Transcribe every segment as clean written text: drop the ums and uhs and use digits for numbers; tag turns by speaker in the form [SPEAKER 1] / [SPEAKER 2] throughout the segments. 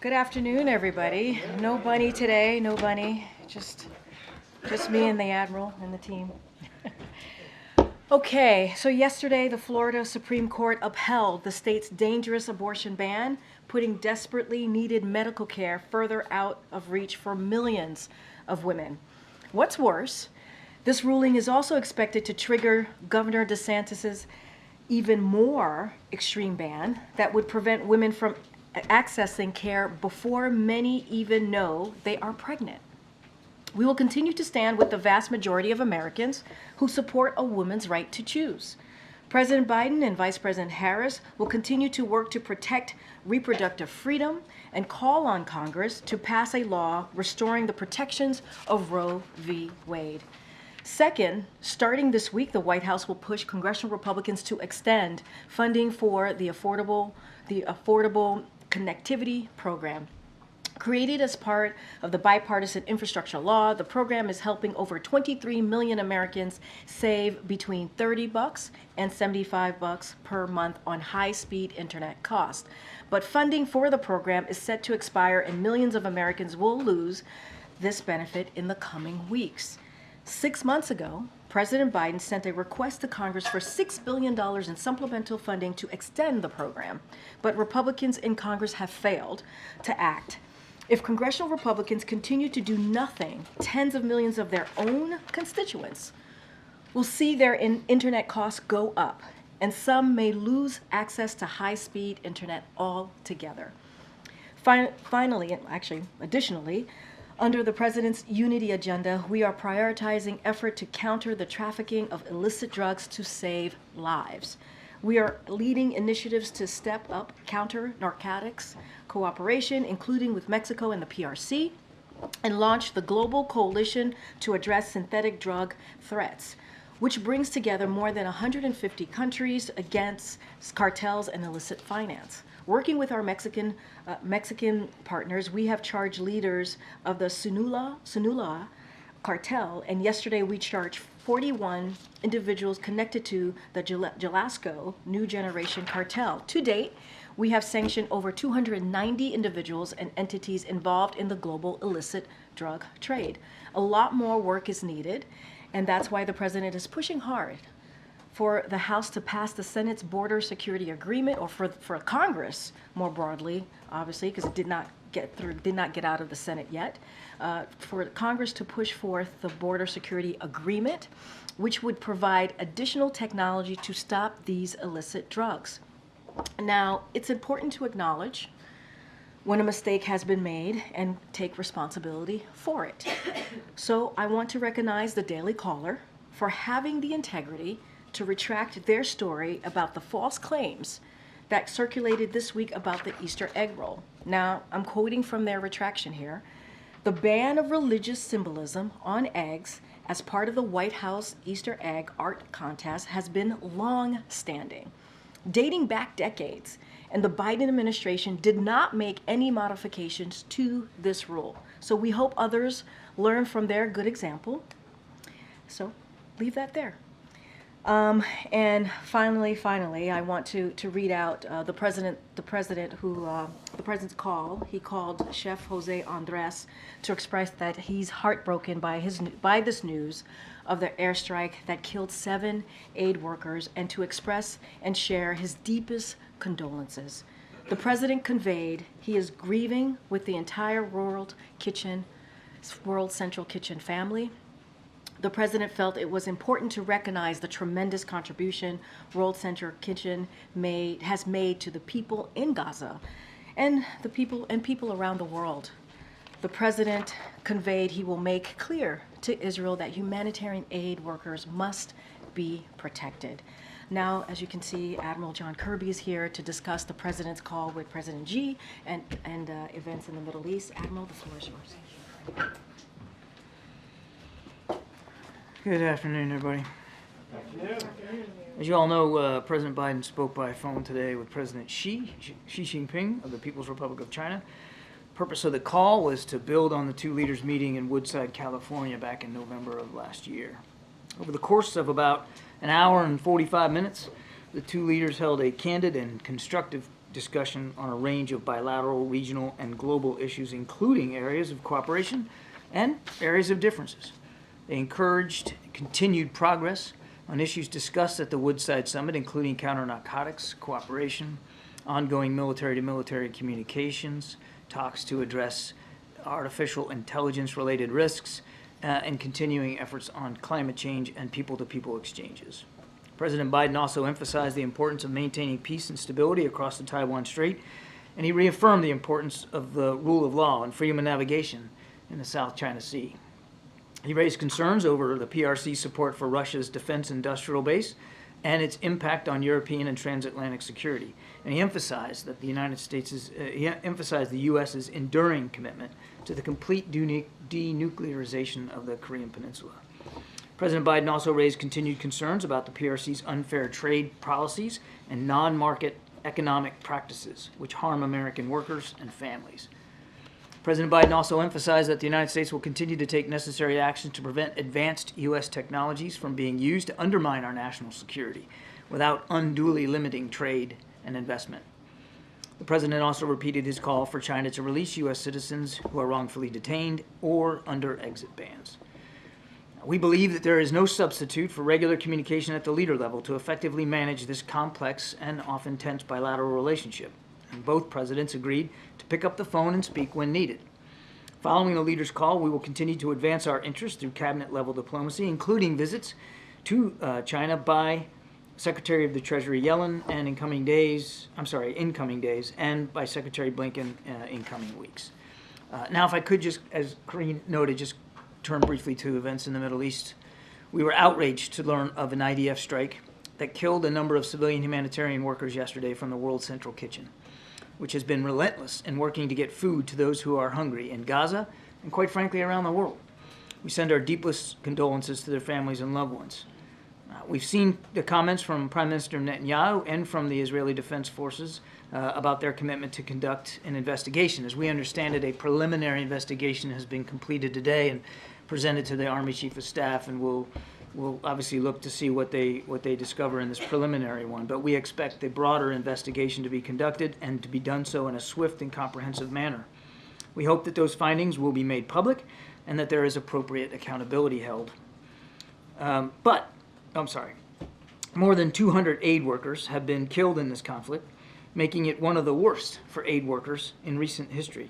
[SPEAKER 1] Good afternoon, everybody. No bunny today, no bunny. Just me and the Admiral and the team. Okay, so yesterday the Florida Supreme Court upheld the state's dangerous abortion ban, putting desperately needed medical care further out of reach for millions of women. What's worse, this ruling is also expected to trigger Governor DeSantis's even more extreme ban that would prevent women from accessing care before many even know they are pregnant. We will continue to stand with the vast majority of Americans who support a woman's right to choose. President Biden and Vice President Harris will continue to work to protect reproductive freedom and call on Congress to pass a law restoring the protections of Roe v. Wade. Second, starting this week, the White House will push congressional Republicans to extend funding for the Affordable Connectivity Program. Created as part of the bipartisan infrastructure law, the program is helping over 23 million Americans save between $30 and $75 per month on high-speed internet costs. But funding for the program is set to expire, and millions of Americans will lose this benefit in the coming weeks. 6 months ago, President Biden sent a request to Congress for $6 billion in supplemental funding to extend the program, but Republicans in Congress have failed to act. If congressional Republicans continue to do nothing, tens of millions of their own constituents will see their internet costs go up, and some may lose access to high-speed internet altogether. Additionally, under the President's Unity Agenda, we are prioritizing effort to counter the trafficking of illicit drugs to save lives. We are leading initiatives to step up counter-narcotics cooperation, including with Mexico and the PRC, and launch the Global Coalition to Address Synthetic Drug Threats, which brings together more than 150 countries against cartels and illicit finance. Working with our Mexican partners, we have charged leaders of the Sinaloa cartel, and yesterday we charged 41 individuals connected to the Jalisco New Generation cartel. To date, we have sanctioned over 290 individuals and entities involved in the global illicit drug trade. A lot more work is needed, and that's why the President is pushing hard for the House to pass the Senate's border security agreement, or for Congress more broadly, obviously, because it did not get out of the Senate yet, for Congress to push forth the border security agreement, which would provide additional technology to stop these illicit drugs. Now, it's important to acknowledge when a mistake has been made and take responsibility for it. So I want to recognize the Daily Caller for having the integrity to retract their story about the false claims that circulated this week about the Easter egg roll. Now, I'm quoting from their retraction here. The ban of religious symbolism on eggs as part of the White House Easter egg art contest has been long-standing, dating back decades, and the Biden administration did not make any modifications to this rule. So we hope others learn from their good example. So leave that there. And finally, I want to read out the president's call. He called Chef Jose Andres to express that he's heartbroken by this news of the airstrike that killed 7 aid workers, and to express and share his deepest condolences. The president conveyed he is grieving with the entire World Central Kitchen family. The president felt it was important to recognize the tremendous contribution World Central Kitchen has made to the people in Gaza and people around the world. The president conveyed he will make clear to Israel that humanitarian aid workers must be protected. Now, as you can see, Admiral John Kirby is here to discuss the president's call with President Xi and events in the Middle East. Admiral, the floor is yours.
[SPEAKER 2] Good afternoon, everybody. As you all know, President Biden spoke by phone today with President Xi Jinping of the People's Republic of China. The purpose of the call was to build on the two leaders' meeting in Woodside, California back in November of last year. Over the course of about an hour and 45 minutes, the two leaders held a candid and constructive discussion on a range of bilateral, regional, and global issues, including areas of cooperation and areas of differences. They encouraged continued progress on issues discussed at the Woodside Summit, including counter-narcotics cooperation, ongoing military-to-military communications, talks to address artificial intelligence-related risks, and continuing efforts on climate change and people-to-people exchanges. President Biden also emphasized the importance of maintaining peace and stability across the Taiwan Strait, and he reaffirmed the importance of the rule of law and freedom of navigation in the South China Sea. He raised concerns over the PRC's support for Russia's defense industrial base and its impact on European and transatlantic security. And he emphasized that the the U.S.'s enduring commitment to the complete denuclearization of the Korean Peninsula. President Biden also raised continued concerns about the PRC's unfair trade policies and non-market economic practices, which harm American workers and families. President Biden also emphasized that the United States will continue to take necessary actions to prevent advanced U.S. technologies from being used to undermine our national security without unduly limiting trade and investment. The president also repeated his call for China to release U.S. citizens who are wrongfully detained or under exit bans. We believe that there is no substitute for regular communication at the leader level to effectively manage this complex and often tense bilateral relationship. And both presidents agreed to pick up the phone and speak when needed. Following the leaders' call, we will continue to advance our interests through cabinet-level diplomacy, including visits to China by Secretary of the Treasury Yellen and incoming days, and by Secretary Blinken in coming weeks. Now, if I could just, as Karine noted, just turn briefly to events in the Middle East. We were outraged to learn of an IDF strike that killed a number of civilian humanitarian workers yesterday from the World Central Kitchen, which has been relentless in working to get food to those who are hungry in Gaza and, quite frankly, around the world. We send our deepest condolences to their families and loved ones. We've seen the comments from Prime Minister Netanyahu and from the Israeli Defense Forces about their commitment to conduct an investigation. As we understand it, a preliminary investigation has been completed today and presented to the Army Chief of Staff, and we'll obviously look to see what they discover in this preliminary one. But we expect a broader investigation to be conducted and to be done so in a swift and comprehensive manner. We hope that those findings will be made public and that there is appropriate accountability held. More than 200 aid workers have been killed in this conflict, making it one of the worst for aid workers in recent history.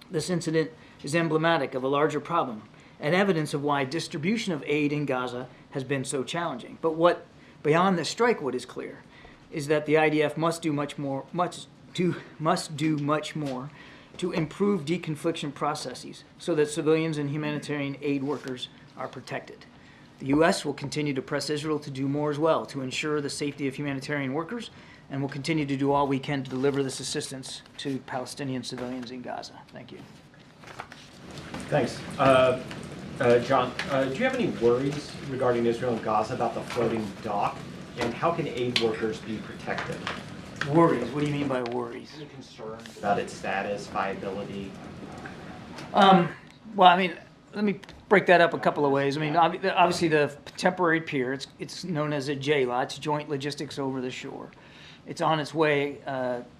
[SPEAKER 2] This incident is emblematic of a larger problem and evidence of why distribution of aid in Gaza has been so challenging. But beyond the strike, what is clear is that the IDF must do much more to improve deconfliction processes so that civilians and humanitarian aid workers are protected. The U.S. will continue to press Israel to do more as well to ensure the safety of humanitarian workers, and will continue to do all we can to deliver this assistance to Palestinian civilians in Gaza. Thank you.
[SPEAKER 3] Thanks. John, do you have any worries regarding Israel and Gaza about the floating dock, and how can aid workers be protected?
[SPEAKER 2] Worries? What do you mean by worries?
[SPEAKER 3] Any concerns about its status, viability?
[SPEAKER 2] Well, I mean, let me break that up a couple of ways. I mean, obviously the temporary pier, it's known as a JLOT, it's Joint Logistics Over the Shore. It's on its way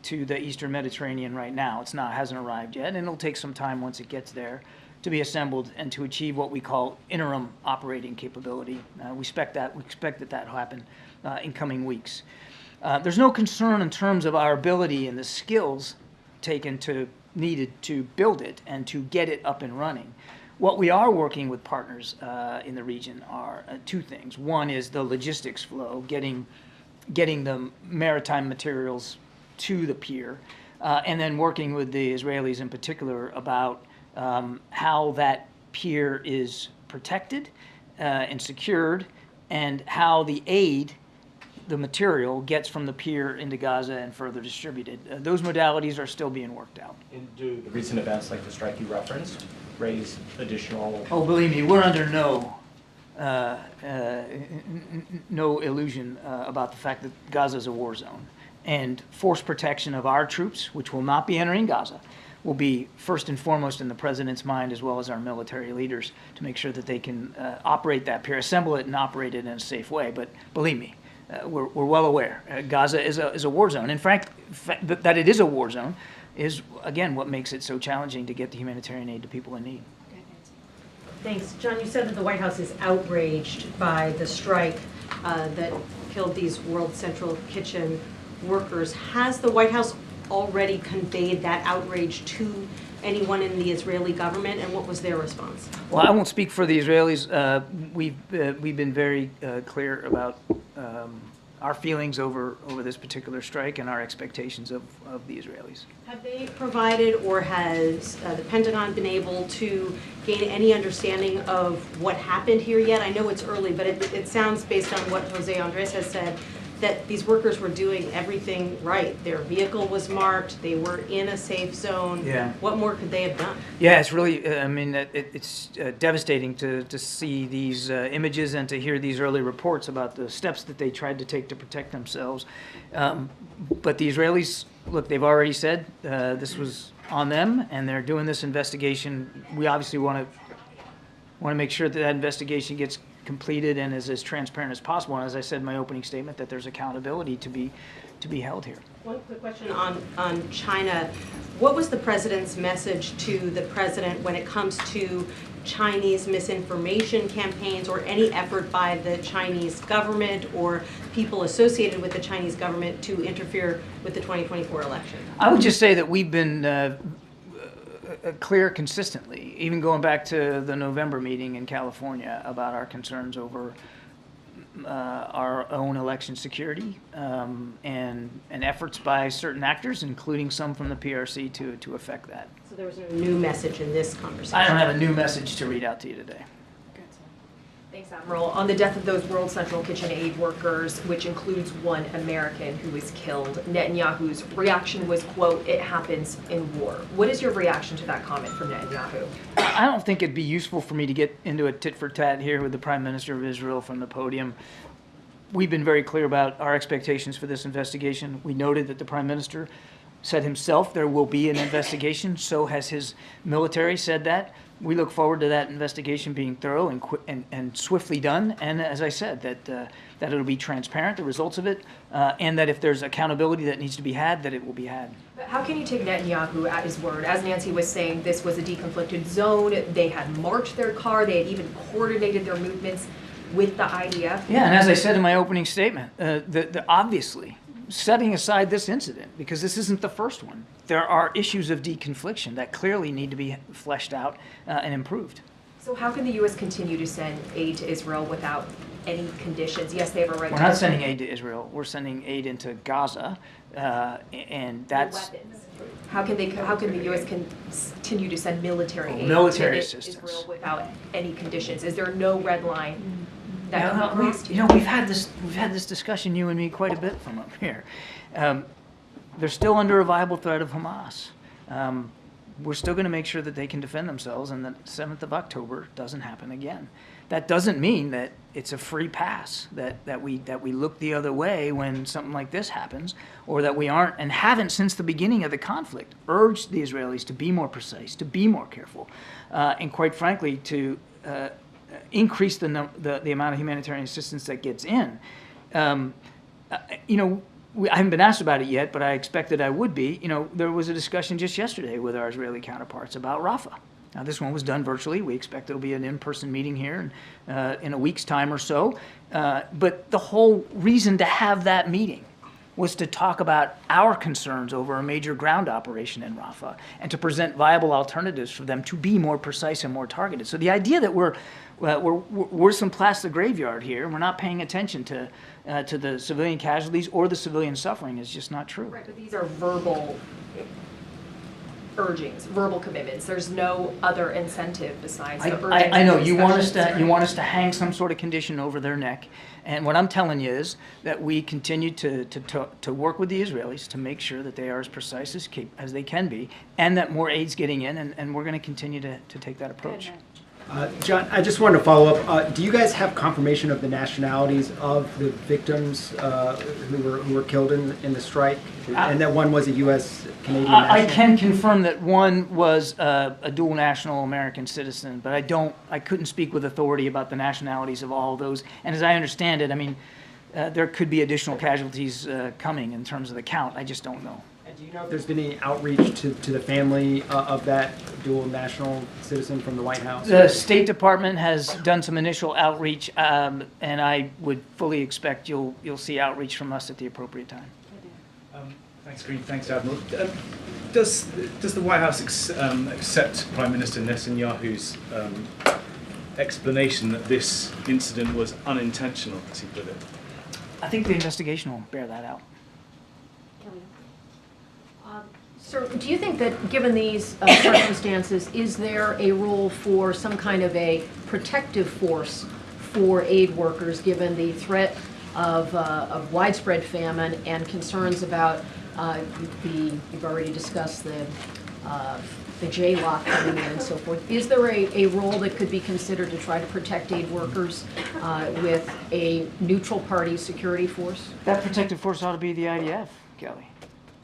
[SPEAKER 2] to the Eastern Mediterranean right now. Hasn't arrived yet, and it'll take some time once it gets there to be assembled and to achieve what we call interim operating capability. We expect that will happen in coming weeks. There's no concern in terms of our ability and the skills needed to build it and to get it up and running. What we are working with partners in the region are two things. One is the logistics flow, getting the maritime materials to the pier, and then working with the Israelis in particular about how that pier is protected and secured, and how the aid, the material, gets from the pier into Gaza and further distributed. Those modalities are still being worked out.
[SPEAKER 3] And do the recent events like the strike you referenced raise additional...
[SPEAKER 2] Oh, believe me, we're under no illusion about the fact that Gaza is a war zone. And force protection of our troops, which will not be entering Gaza, will be first and foremost in the president's mind, as well as our military leaders, to make sure that they can operate that pier, assemble it and operate it in a safe way. But believe me, we're well aware. Gaza is a war zone. In fact, that it is a war zone is, again, what makes it so challenging to get the humanitarian aid to people in need.
[SPEAKER 4] Thanks. John, you said that the White House is outraged by the strike that killed these World Central Kitchen workers. Has the White House already conveyed that outrage to anyone in the Israeli government, and what was their response?
[SPEAKER 2] Well, I won't speak for the Israelis. We've been very clear about our feelings over this particular strike and our expectations of the Israelis.
[SPEAKER 4] Have they provided, or has the Pentagon been able to gain any understanding of what happened here yet? I know it's early, but it sounds, based on what Jose Andres has said, that these workers were doing everything right. Their vehicle was marked, they were in a safe zone.
[SPEAKER 2] Yeah.
[SPEAKER 4] What more could they have done?
[SPEAKER 2] Yeah, it's really, it's devastating to see these images and to hear these early reports about the steps that they tried to take to protect themselves. But the Israelis, look, they've already said this was on them, and they're doing this investigation. We obviously want to make sure that investigation gets completed and is as transparent as possible. And as I said in my opening statement, that there's accountability to be held here.
[SPEAKER 4] One quick question on China. What was the president's message to the president when it comes to Chinese misinformation campaigns or any effort by the Chinese government or people associated with the Chinese government to interfere with the 2024 election? I
[SPEAKER 2] would just say that we've been clear consistently, even going back to the November meeting in California, about our concerns over our own election security and efforts by certain actors, including some from the PRC, to affect that.
[SPEAKER 4] So there was no new message in this conversation?
[SPEAKER 2] I don't have a new message to read out to you today.
[SPEAKER 5] Thanks, Admiral. On the death of those World Central Kitchen aid workers, which includes one American who was killed, Netanyahu's reaction was, quote, "It happens in war." What is your reaction to that comment from Netanyahu?
[SPEAKER 2] I don't think it'd be useful for me to get into a tit-for-tat here with the Prime Minister of Israel from the podium. We've been very clear about our expectations for this investigation. We noted that the Prime Minister said himself there will be an investigation. So has his military said that. We look forward to that investigation being thorough and swiftly done. And as I said, that it'll be transparent, the results of it, and that if there's accountability that needs to be had, that it will be had.
[SPEAKER 5] But how can you take Netanyahu at his word? As Nancy was saying, this was a deconflicted zone. They had marked their car. They had even coordinated their movements with the IDF.
[SPEAKER 2] Yeah, and as I said in my opening statement, obviously, setting aside this incident, because this isn't the first one, there are issues of deconfliction that clearly need to be fleshed out and improved.
[SPEAKER 5] So how can the U.S. continue to send aid to Israel without any conditions? Yes, they have a right.
[SPEAKER 2] We're not sending aid to Israel. We're sending aid into Gaza, and that's.
[SPEAKER 5] Weapons. How can the U.S. continue to send military aid
[SPEAKER 2] military
[SPEAKER 5] to
[SPEAKER 2] assistance
[SPEAKER 5] Israel without any conditions? Is there no red line that can be crossed?
[SPEAKER 2] We've had this discussion, you and me, quite a bit from up here. They're still under a viable threat of Hamas. We're still going to make sure that they can defend themselves, and that 7th of October doesn't happen again. That doesn't mean that it's a free pass, that we look the other way when something like this happens, or that we aren't and haven't since the beginning of the conflict urged the Israelis to be more precise, to be more careful, and quite frankly to increase the amount of humanitarian assistance that gets in. I haven't been asked about it yet, but I expected I would be. There was a discussion just yesterday with our Israeli counterparts about Rafah. Now, this one was done virtually. We expect it'll be an in-person meeting here in a week's time or so. But the whole reason to have that meeting was to talk about our concerns over a major ground operation in Rafah and to present viable alternatives for them to be more precise and more targeted. So the idea that we're some plastic graveyard here and we're not paying attention to the civilian casualties or the civilian suffering is just not true.
[SPEAKER 5] Right, but these are verbal urgings, verbal commitments. There's no other incentive besides the urgings.
[SPEAKER 2] I know you want us to hang some sort of condition over their neck, and what I'm telling you is that we continue to work with the Israelis to make sure that they are as precise as they can be, and that more aid's getting in, and we're going to continue to take that approach.
[SPEAKER 6] John, I just wanted to follow up. Do you guys have confirmation of the nationalities of the victims who were killed in the strike, and that one was a U.S. Canadian national?
[SPEAKER 2] I can confirm that one was a dual national American citizen, but I couldn't speak with authority about the nationalities of all of those. And as I understand it, there could be additional casualties coming in terms of the count. I just don't know.
[SPEAKER 6] And do you know if there's been any outreach to the family of that dual national citizen from the White House?
[SPEAKER 2] The State Department has done some initial outreach, and I would fully expect you'll see outreach from us at the appropriate time.
[SPEAKER 7] Thanks, Karine. Thanks, Admiral. Does the White House accept Prime Minister Netanyahu's explanation that this incident was unintentional, as he put it?
[SPEAKER 2] I think the investigation will bear that out.
[SPEAKER 5] Sir, do you think that given these circumstances, is there a role for some kind of a protective force for aid workers, given the threat of widespread famine and concerns about you've already discussed the J-lock coming in and so forth. Is there a role that could be considered to try to protect aid workers with a neutral party security force?
[SPEAKER 2] That protective force ought to be the IDF, Kelly,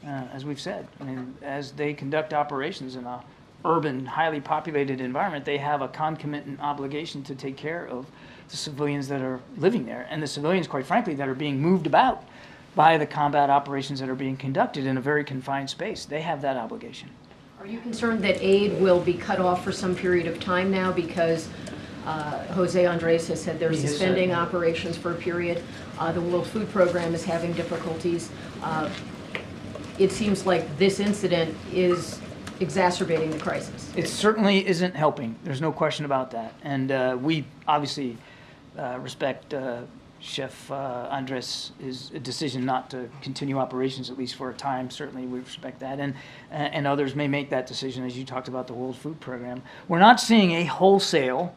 [SPEAKER 2] as we've said. I mean, as they conduct operations in a urban, highly populated environment, they have a concomitant obligation to take care of the civilians that are living there, and the civilians, quite frankly, that are being moved about by the combat operations that are being conducted in a very confined space. They have that obligation.
[SPEAKER 5] Are you concerned that aid will be cut off for some period of time now because Jose Andres has said they're suspending operations for a period? The World Food Program is having difficulties. It seems like this incident is exacerbating the crisis.
[SPEAKER 2] It certainly isn't helping. There's no question about that. And we obviously respect Chef Andres' decision not to continue operations, at least for a time. Certainly we respect that. And others may make that decision, as you talked about the World Food Program. We're not seeing a wholesale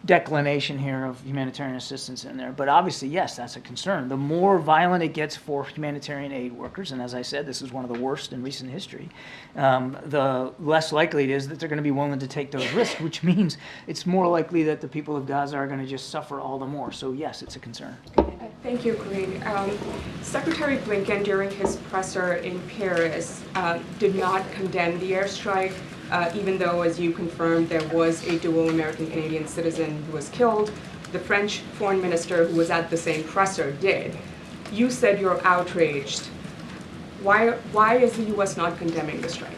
[SPEAKER 2] declination here of humanitarian assistance in there. But obviously, yes, that's a concern. The more violent it gets for humanitarian aid workers, and as I said, this is one of the worst in recent history, the less likely it is that they're going to be willing to take those risks, which means it's more likely that the people of Gaza are going to just suffer all the more. So yes, it's a concern.
[SPEAKER 8] Thank you, Karine. Secretary Blinken, during his presser in Paris, did not condemn the airstrike, even though, as you confirmed, there was a dual American-Canadian citizen who was killed. The French foreign minister, who was at the same presser, did. You said you're outraged. Why is the U.S. not condemning the strike?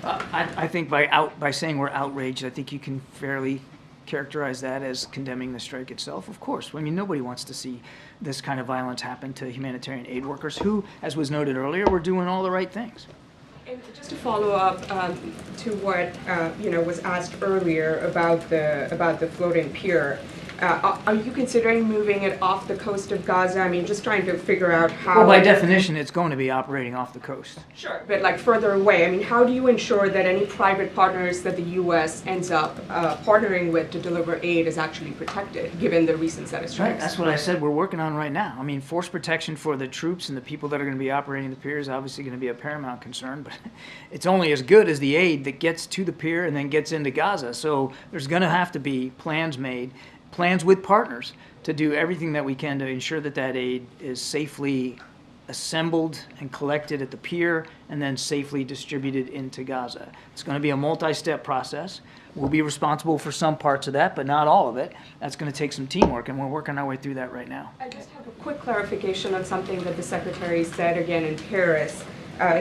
[SPEAKER 2] I think by saying we're outraged, I think you can fairly characterize that as condemning the strike itself. Of course, I mean, nobody wants to see this kind of violence happen to humanitarian aid workers who, as was noted earlier, were doing all the right things.
[SPEAKER 8] And just to follow up to what was asked earlier about the floating pier, are you considering moving it off the coast of Gaza? I mean, just trying to figure out how.
[SPEAKER 2] Well, by definition, it's going to be operating off the coast.
[SPEAKER 8] Sure, but like further away. I mean, how do you ensure that any private partners that the U.S. ends up partnering with to deliver aid is actually protected, given the recent set of strikes?
[SPEAKER 2] Right, that's what I said we're working on right now. I mean, force protection for the troops and the people that are going to be operating the pier is obviously going to be a paramount concern, but it's only as good as the aid that gets to the pier and then gets into Gaza. So there's going to have to be plans made, plans with partners to do everything that we can to ensure that that aid is safely assembled and collected at the pier and then safely distributed into Gaza. It's going to be a multi-step process. We'll be responsible for some parts of that, but not all of it. That's going to take some teamwork, and we're working our way through that right now.
[SPEAKER 8] I just have a quick clarification on something that the Secretary said again in Paris.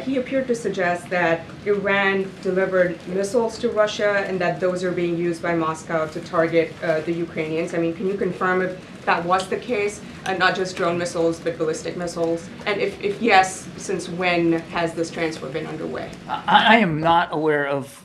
[SPEAKER 8] He appeared to suggest that Iran delivered missiles to Russia and that those are being used by Moscow to target the Ukrainians. I mean, can you confirm if that was the case? Not just drone missiles, but ballistic missiles? And if yes, since when has this transfer been underway?
[SPEAKER 2] I am not aware of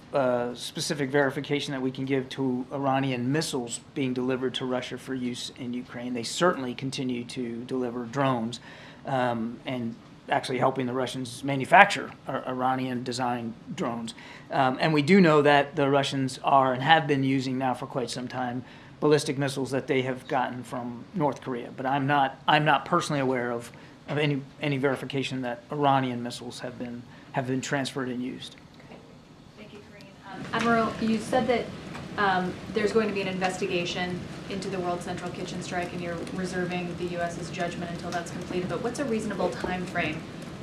[SPEAKER 2] specific verification that we can give to Iranian missiles being delivered to Russia for use in Ukraine. They certainly continue to deliver drones and actually helping the Russians manufacture Iranian-designed drones. And we do know that the Russians are and have been using now for quite some time ballistic missiles that they have gotten from North Korea. But I'm not personally aware of any verification that Iranian missiles have been transferred and used.
[SPEAKER 9] Thank you, Karine. Admiral, you said that there's going to be an investigation into the World Central Kitchen strike, and you're reserving the U.S.'s judgment until that's completed. But what's a reasonable time frame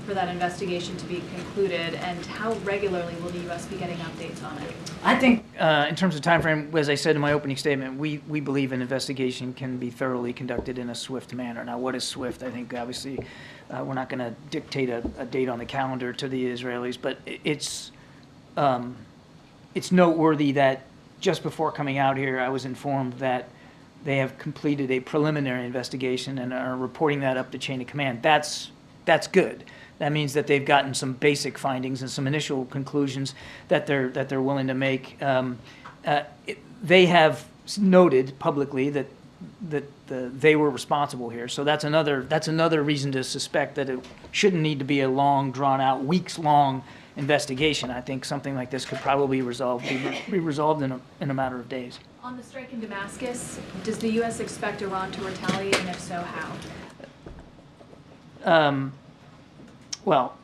[SPEAKER 9] for that investigation to be concluded, and how regularly will the U.S. be getting updates on it?
[SPEAKER 2] I think, in terms of time frame, as I said in my opening statement, we believe an investigation can be thoroughly conducted in a swift manner. Now, what is swift? I think, obviously, we're not going to dictate a date on the calendar to the Israelis, but it's noteworthy that just before coming out here, I was informed that they have completed a preliminary investigation and are reporting that up the chain of command. That's good. That means that they've gotten some basic findings and some initial conclusions that they're willing to make. They have noted publicly that they were responsible here. So that's another reason to suspect that it shouldn't need to be a long, drawn-out, weeks-long investigation. I think something like this could probably be resolved in a matter of days.
[SPEAKER 9] On the strike in Damascus, does the U.S. expect Iran to retaliate, and if so, how?
[SPEAKER 2] Well,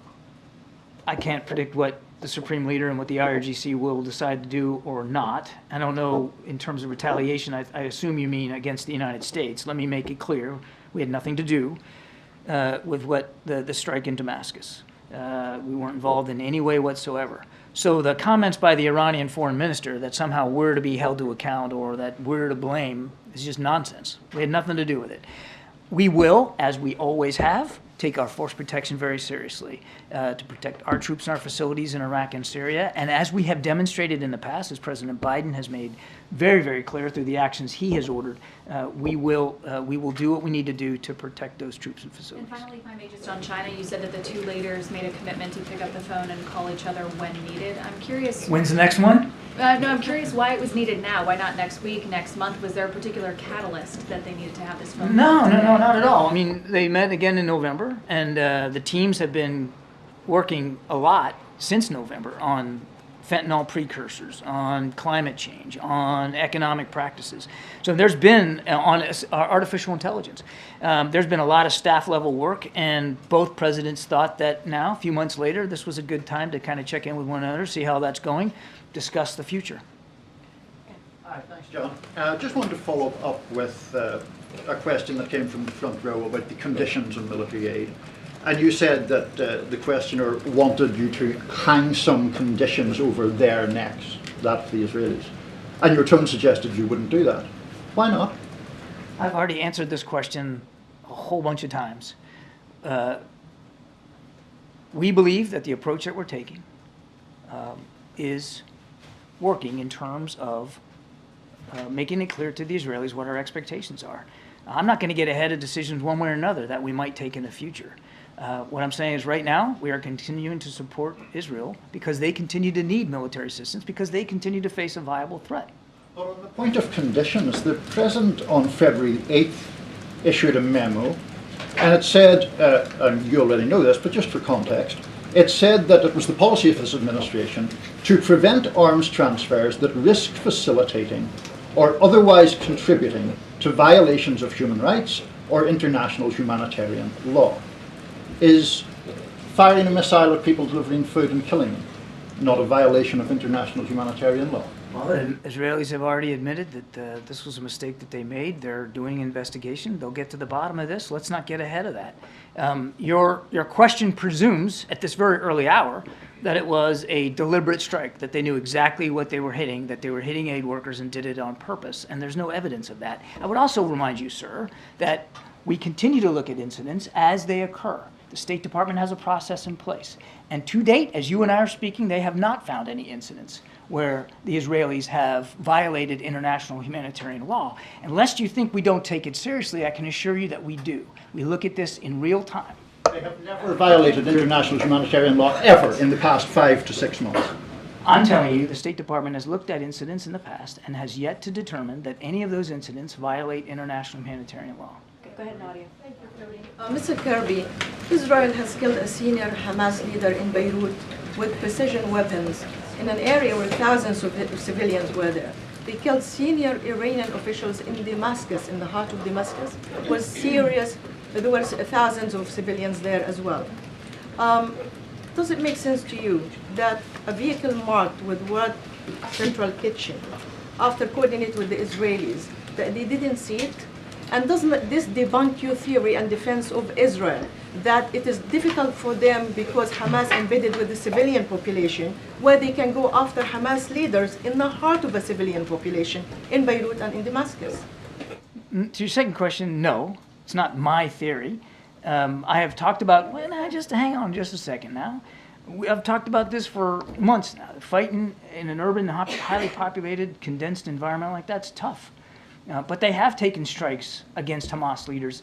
[SPEAKER 2] I can't predict what the Supreme Leader and what the IRGC will decide to do or not. I don't know in terms of retaliation. I assume you mean against the United States. Let me make it clear. We had nothing to do with what the strike in Damascus. We weren't involved in any way whatsoever. So the comments by the Iranian foreign minister that somehow we're to be held to account or that we're to blame is just nonsense. We had nothing to do with it. We will, as we always have, take our force protection very seriously to protect our troops and our facilities in Iraq and Syria. And as we have demonstrated in the past, as President Biden has made very, very clear through the actions he has ordered, we will do what we need to do to protect those troops and facilities.
[SPEAKER 9] And finally, if I may, just on China, you said that the two leaders made a commitment to pick up the phone and call each other when needed. I'm curious.
[SPEAKER 2] When's the next one?
[SPEAKER 9] No, I'm curious why it was needed now. Why not next week, next month? Was there a particular catalyst that they needed to have this phone?
[SPEAKER 2] No, not at all. I mean, they met again in November, and the teams have been working a lot since November on fentanyl precursors, on climate change, on economic practices. So there's been, on artificial intelligence, there's been a lot of staff level work, and both presidents thought that now, a few months later, this was a good time to kind of check in with one another, see how that's going, discuss the future.
[SPEAKER 10] Hi, thanks, John. Just wanted to follow up with a question that came from the front row about the conditions of military aid. And you said that the questioner wanted you to hang some conditions over their necks, that's the Israelis. And your tone suggested you wouldn't do that. Why not?
[SPEAKER 2] I've already answered this question a whole bunch of times. We believe that the approach that we're taking is working in terms of making it clear to the Israelis what our expectations are. I'm not going to get ahead of decisions one way or another that we might take in the future. What I'm saying is right now we are continuing to support Israel because they continue to need military assistance, because they continue to face a viable threat.
[SPEAKER 10] Well, on the point of conditions, the President on February 8th issued a memo, and it said, and you already know this, but just for context, it said that it was the policy of this administration to prevent arms transfers that risk facilitating or otherwise contributing to violations of human rights or international humanitarian law. Is firing a missile at people delivering food and killing them not a violation of international humanitarian law?
[SPEAKER 2] Well, the Israelis have already admitted that this was a mistake that they made. They're doing an investigation. They'll get to the bottom of this. Let's not get ahead of that. Your question presumes, at this very early hour, that it was a deliberate strike, that they knew exactly what they were hitting, that they were hitting aid workers and did it on purpose, and there's no evidence of that. I would also remind you, sir, that we continue to look at incidents as they occur. The State Department has a process in place. And to date, as you and I are speaking, they have not found any incidents where the Israelis have violated international humanitarian law. Unless you think we don't take it seriously, I can assure you that we do. We look at this in real time.
[SPEAKER 10] They have never violated international humanitarian law ever in the past 5 to 6 months.
[SPEAKER 2] I'm telling you, the State Department has looked at incidents in the past and has yet to determine that any of those incidents violate international humanitarian law.
[SPEAKER 1] Go ahead, Nadia.
[SPEAKER 11] Thank you, Karine. Mr. Kirby, Israel has killed a senior Hamas leader in Beirut with precision weapons in an area where thousands of civilians were there. They killed senior Iranian officials in Damascus, in the heart of Damascus. It was serious. There were thousands of civilians there as well. Does it make sense to you that a vehicle marked with word Central Kitchen, after coordinating with the Israelis, that they didn't see it, And doesn't this debunk your theory and defense of Israel that it is difficult for them because Hamas embedded with the civilian population, where they can go after Hamas leaders in the heart of a civilian population in Beirut and in Damascus?
[SPEAKER 2] To your second question, no, it's not my theory. I have talked about, well, now, just hang on just a second now. I've talked about this for months now. Fighting in an urban, highly populated, condensed environment like that's tough. But they have taken strikes against Hamas leaders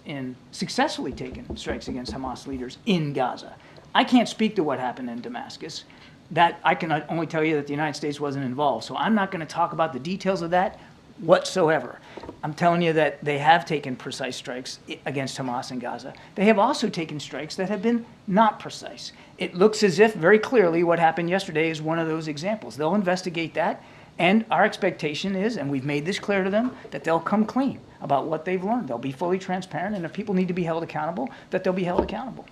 [SPEAKER 2] successfully taken strikes against Hamas leaders in Gaza. I can't speak to what happened in Damascus. That I can only tell you that the United States wasn't involved. So I'm not going to talk about the details of that whatsoever. I'm telling you that they have taken precise strikes against Hamas in Gaza. They have also taken strikes that have been not precise. It looks as if very clearly what happened yesterday is one of those examples. They'll investigate that, and our expectation is, and we've made this clear to them, that they'll come clean about what they've learned. They'll be fully transparent, and if people need to be held accountable, that they'll be held accountable.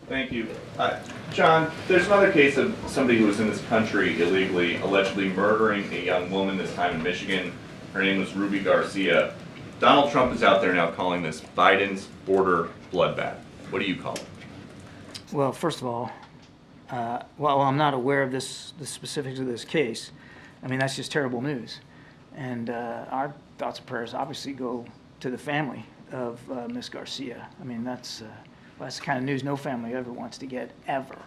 [SPEAKER 12] Thank you. John, there's another case of somebody who was in this country illegally, allegedly murdering a young woman, this time in Michigan. Her name was Ruby Garcia. Donald Trump is out there now calling this Biden's border bloodbath. What do you call it?
[SPEAKER 2] Well, first of all, while I'm not aware of the specifics of this case, I mean, that's just terrible news. And our thoughts and prayers obviously go to the family of Ms. Garcia. I mean, that's the kind of news no family ever wants to get, ever.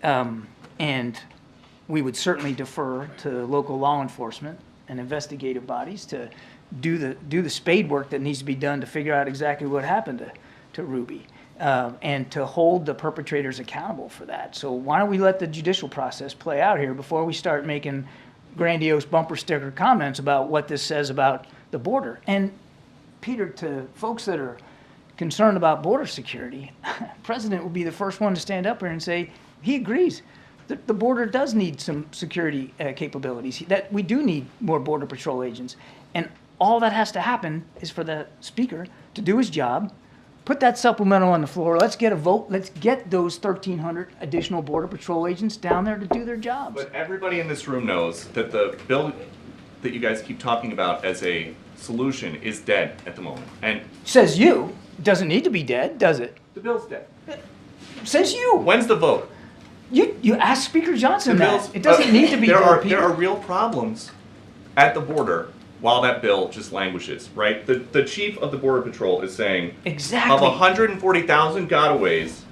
[SPEAKER 2] And we would certainly defer to local law enforcement and investigative bodies to do the spade work that needs to be done to figure out exactly what happened to Ruby, and to hold the perpetrators accountable for that. So why don't we let the judicial process play out here before we start making grandiose bumper sticker comments about what this says about the border. And Peter, to folks that are concerned about border security, the president will be the first one to stand up here and say he agrees that the border does need some security capabilities, that we do need more Border Patrol agents. And all that has to happen is for the speaker to do his job, put that supplemental on the floor, let's get a vote, let's get those 1,300 additional Border Patrol agents down there to do their jobs.
[SPEAKER 12] But everybody in this room knows that the bill that you guys keep talking about as a solution is dead at the moment. And
[SPEAKER 2] says you. It doesn't need to be dead, does it?
[SPEAKER 12] the bill's dead.
[SPEAKER 2] Says you.
[SPEAKER 12] When's the vote?
[SPEAKER 2] You ask Speaker Johnson
[SPEAKER 12] The
[SPEAKER 2] that.
[SPEAKER 12] bill's-
[SPEAKER 2] It doesn't need to be dead, Peter.
[SPEAKER 12] There are real problems at the border while that bill just languishes, right? The chief of the Border Patrol is saying,
[SPEAKER 2] Exactly.
[SPEAKER 12] of 140,000 gotaways,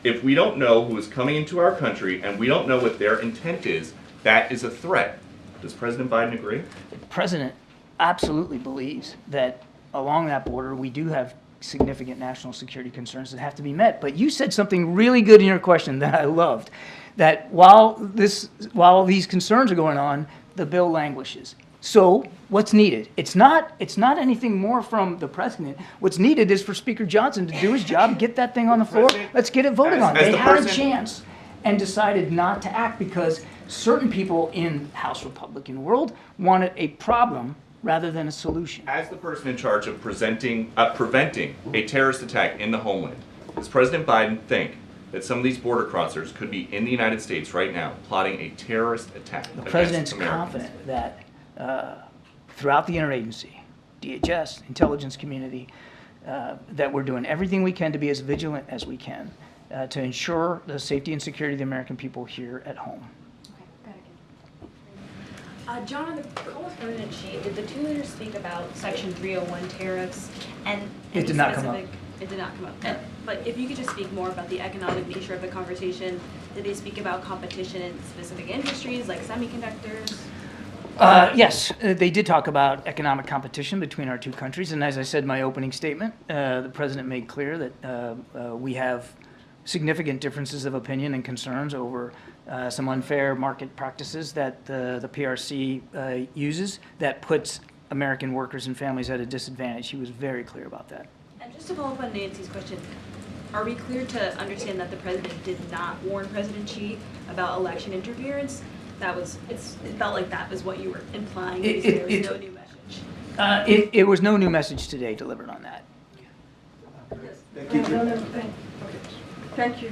[SPEAKER 12] if we don't know who is coming into our country and we don't know what their intent is, that is a threat. Does President Biden agree?
[SPEAKER 2] The president absolutely believes that along that border we do have significant national security concerns that have to be met. But you said something really good in your question that I loved, that while these concerns are going on, the bill languishes. So what's needed? It's not anything more from the president. What's needed is for Speaker Johnson to do his job, get that thing on the floor. Let's get it voted on. They had a chance and decided not to act because certain people in House Republican world wanted a problem rather than a solution.
[SPEAKER 12] As the person in charge of preventing a terrorist attack in the homeland, does President Biden think that some of these border crossers could be in the United States right now plotting a terrorist attack
[SPEAKER 2] The
[SPEAKER 12] against
[SPEAKER 2] president's
[SPEAKER 12] Americans?
[SPEAKER 2] confident that throughout the interagency, DHS, intelligence community, that we're doing everything we can to be as vigilant as we can to ensure the safety and security of the American people here at home.
[SPEAKER 13] John, on the call with President Xi, did the two leaders speak about Section 301 tariffs and
[SPEAKER 2] It did not come up.
[SPEAKER 13] It did not come up. But if you could just speak more about the economic nature of the conversation, did they speak about competition in specific industries like semiconductors?
[SPEAKER 2] Yes, they did talk about economic competition between our two countries, and as I said in my opening statement, the president made clear that we have significant differences of opinion and concerns over some unfair market practices that the PRC uses that puts American workers and families at a disadvantage. He was very clear about that.
[SPEAKER 13] And just to follow up on Nancy's question, are we clear to understand that the president did not warn President Xi about election interference? It felt like that was what you were implying. There was no new message.
[SPEAKER 2] It was no new message today delivered on that.
[SPEAKER 11] Thank you. Thank you.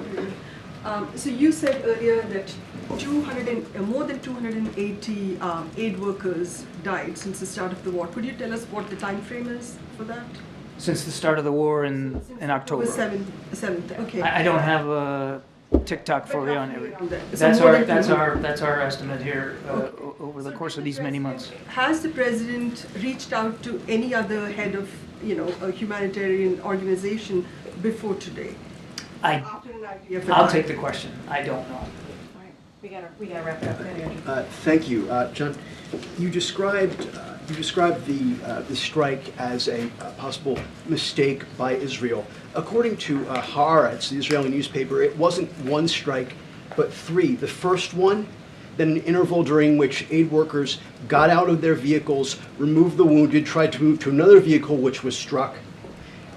[SPEAKER 14] So you said earlier that more than 280 aid workers died since the start of the war. Could you tell us what the time frame is for that?
[SPEAKER 2] Since the start of the war in October.
[SPEAKER 14] 7th, okay.
[SPEAKER 2] I don't have a TikTok for you on every.
[SPEAKER 14] So
[SPEAKER 2] That's our estimate here over the course of these many months.
[SPEAKER 14] Has the president reached out to any other head of, a humanitarian organization before today?
[SPEAKER 2] I'll take the question. I don't know.
[SPEAKER 1] We gotta wrap it up.
[SPEAKER 15] Thank you, John. You described the strike as a possible mistake by Israel. According to Haaretz, the Israeli newspaper, it wasn't one strike, but three. The first one, then an interval during which aid workers got out of their vehicles, removed the wounded, tried to move to another vehicle which was struck,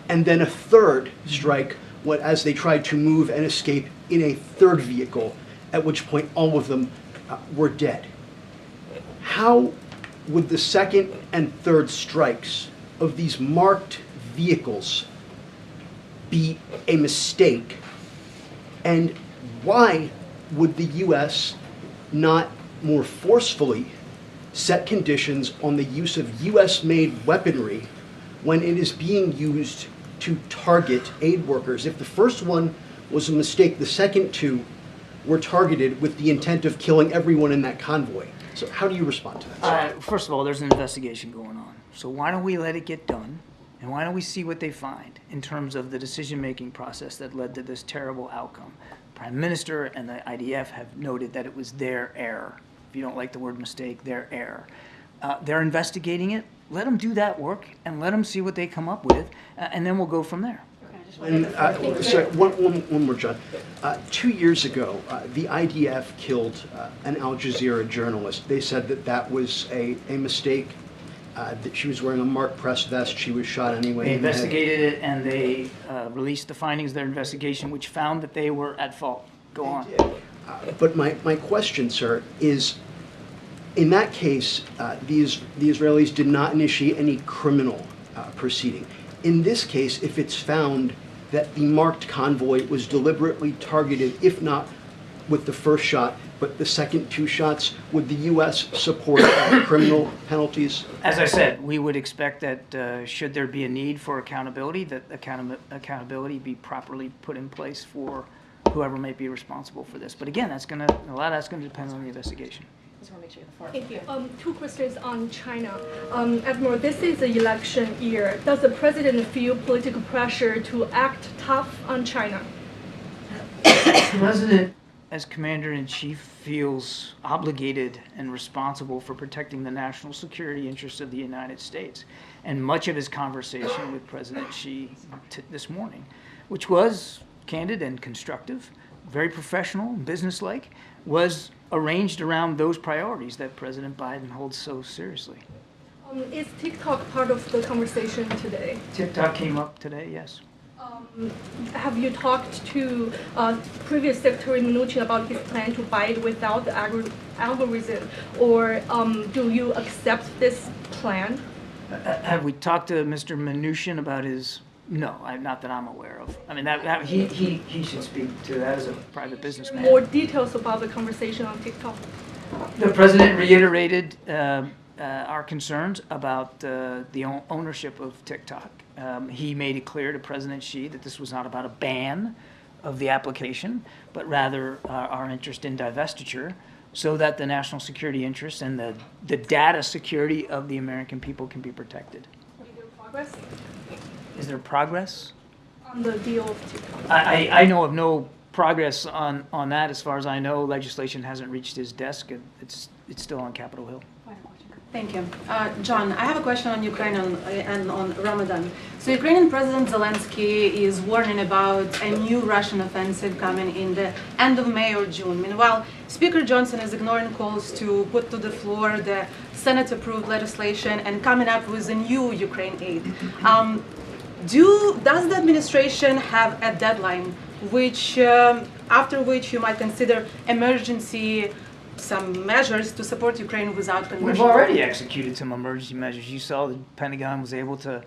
[SPEAKER 15] and then a third strike as they tried to move and escape in a third vehicle, at which point all of them were dead. How would the second and third strikes of these marked vehicles be a mistake? And why would the U.S. not more forcefully set conditions on the use of U.S.-made weaponry when it is being used to target aid workers? If the first one was a mistake, the second two were targeted with the intent of killing everyone in that convoy. So how do you respond to that?
[SPEAKER 2] First of all, there's an investigation going on. So why don't we let it get done? And why don't we see what they find in terms of the decision-making process that led to this terrible outcome? Prime Minister and the IDF have noted that it was their error. If you don't like the word mistake, their error. They're investigating it. Let them do that work and let them see what they come up with, and then we'll go from there.
[SPEAKER 15] And, sorry, one more, John. 2 years ago, the IDF killed an Al Jazeera journalist. They said that was a mistake, that she was wearing a marked press vest. She was shot anyway.
[SPEAKER 2] They investigated it, and they released the findings of their investigation, which found that they were at fault. Go on.
[SPEAKER 15] But my question, sir, is in that case, the Israelis did not initiate any criminal proceeding. In this case, if it's found that the marked convoy was deliberately targeted, if not with the first shot, but the second two shots, would the U.S. support criminal penalties?
[SPEAKER 2] As I said, we would expect that should there be a need for accountability, that accountability be properly put in place for whoever may be responsible for this. But again, a lot of that's going to depend on the investigation.
[SPEAKER 16] Thank you. Two questions on China. Admiral, this is an election year. Does the president feel political pressure to act tough on China?
[SPEAKER 2] The president, as commander-in-chief, feels obligated and responsible for protecting the national security interests of the United States. And much of his conversation with President Xi this morning, which was candid and constructive, very professional and businesslike, was arranged around those priorities that President Biden holds so seriously.
[SPEAKER 16] Is TikTok part of the conversation today?
[SPEAKER 2] TikTok came up today, yes.
[SPEAKER 16] Have you talked to previous Secretary Mnuchin about his plan to buy it without the algorithm, or do you accept this plan?
[SPEAKER 2] Have we talked to Mr. Mnuchin about his? No, not that I'm aware of. I mean, he should speak to that as a private businessman.
[SPEAKER 16] More details about the conversation on TikTok.
[SPEAKER 2] The president reiterated our concerns about the ownership of TikTok. He made it clear to President Xi that this was not about a ban of the application, but rather our interest in divestiture, so that the national security interests and the data security of the American people can be protected.
[SPEAKER 16] Is there progress?
[SPEAKER 2] Is there progress?
[SPEAKER 16] On the deal of TikTok.
[SPEAKER 2] I know of no progress on that. As far as I know, legislation hasn't reached his desk. It's still on Capitol Hill.
[SPEAKER 17] Thank you. John, I have a question on Ukraine and on Ramadan. So Ukrainian President Zelensky is warning about a new Russian offensive coming in the end of May or June. Meanwhile, Speaker Johnson is ignoring calls to put to the floor the Senate-approved legislation and coming up with a new Ukraine aid. Does the administration have a deadline after which you might consider some measures to support Ukraine without conversion?
[SPEAKER 2] We've already executed some emergency measures. You saw the Pentagon was able to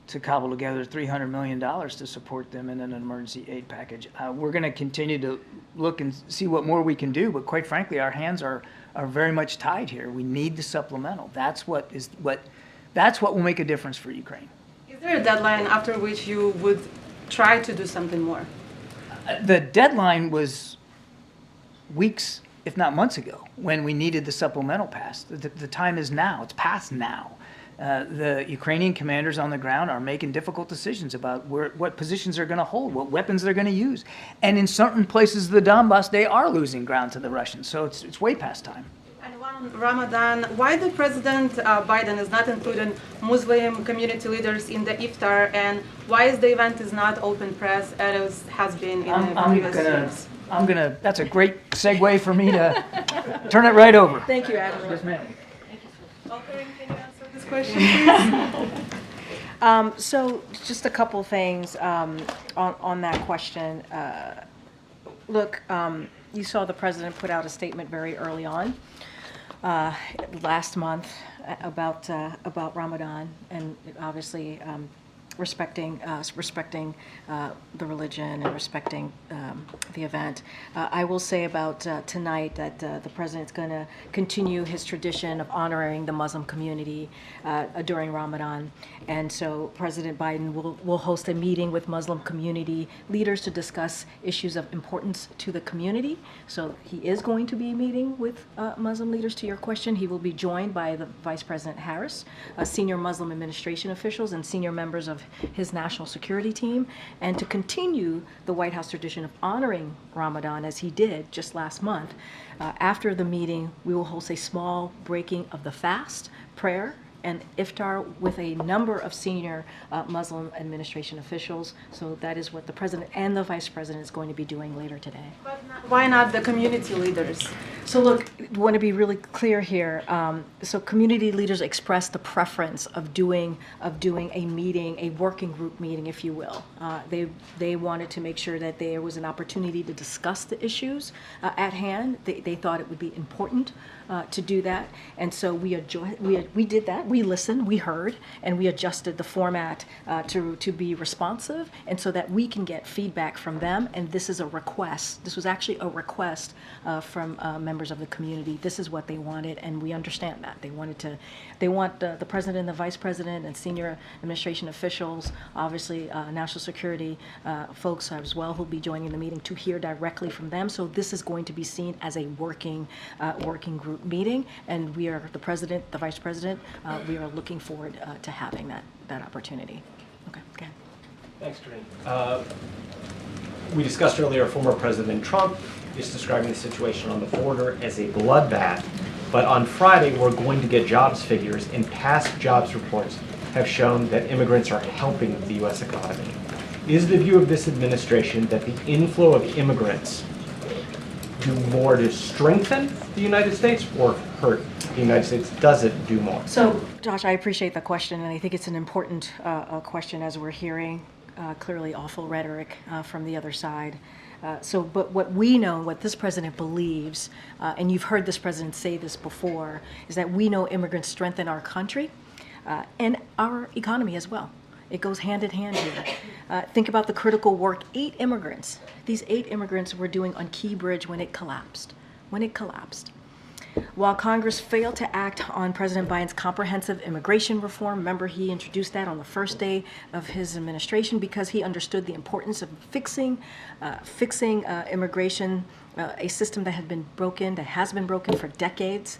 [SPEAKER 2] to cobble together $300 million to support them in an emergency aid package. We're going to continue to look and see what more we can do, but quite frankly, our hands are very much tied here. We need the supplemental. That's what will make a difference for Ukraine.
[SPEAKER 17] Is there a deadline after which you would try to do something more?
[SPEAKER 2] The deadline was weeks, if not months ago, when we needed the supplemental passed. The time is now. It's past now. The Ukrainian commanders on the ground are making difficult decisions about what positions they're going to hold, what weapons they're going to use. And in certain places of the Donbass, they are losing ground to the Russians. So it's way past time.
[SPEAKER 17] And one Ramadan, why the President Biden is not including Muslim community leaders in the iftar, and why is the event is not open press as has been in the previous years?
[SPEAKER 2] That's a great segue for me to turn it right over.
[SPEAKER 1] Thank you, Admiral.
[SPEAKER 2] Yes, ma'am.
[SPEAKER 17] Karine, can you answer this question, please?
[SPEAKER 1] So just a couple things on that question. Look, you saw the president put out a statement very early on last month about Ramadan, and obviously respecting the religion and respecting the event. I will say about tonight that the president's going to continue his tradition of honoring the Muslim community during Ramadan, and so President Biden will host a meeting with Muslim community leaders to discuss issues of importance to the community. So he is going to be meeting with Muslim leaders. To your question, he will be joined by the Vice President Harris, senior Muslim administration officials, and senior members of his national security team, and to continue the White House tradition of honoring Ramadan as he did just last month. After the meeting, we will host a small breaking of the fast, prayer, and iftar with a number of senior Muslim administration officials. So that is what the president and the vice president is going to be doing later today.
[SPEAKER 17] But why not the community leaders?
[SPEAKER 1] So look, I want to be really clear here. So community leaders expressed the preference of doing a meeting, a working group meeting, if you will. They wanted to make sure that there was an opportunity to discuss the issues at hand. They thought it would be important to do that, and so we did that. We listened, we heard, and we adjusted the format to be responsive, and so that we can get feedback from them. And this is a request. This was actually a request from members of the community. This is what they wanted, and we understand that. They want the president and the vice president and senior administration officials, obviously national security folks as well, who'll be joining the meeting, to hear directly from them. So this is going to be seen as a working group meeting, and we are, the president, the vice president, we are looking forward to having that opportunity. Okay.
[SPEAKER 3] Thanks, Karine. We discussed earlier former President Trump is describing the situation on the border as a bloodbath, but on Friday we're going to get jobs figures, and past jobs reports have shown that immigrants are helping the U.S. economy. Is the view of this administration that the inflow of immigrants do more to strengthen the United States or hurt the United States? Does it do more?
[SPEAKER 1] So, Josh, I appreciate the question, and I think it's an important question as we're hearing clearly awful rhetoric from the other side. But what we know, what this president believes, and you've heard this president say this before, is that we know immigrants strengthen our country and our economy as well. It goes hand in hand here. Think about the critical work these 8 immigrants were doing on Key Bridge when it collapsed. While Congress failed to act on President Biden's comprehensive immigration reform, remember he introduced that on the first day of his administration because he understood the importance of fixing immigration, a system that has been broken for decades.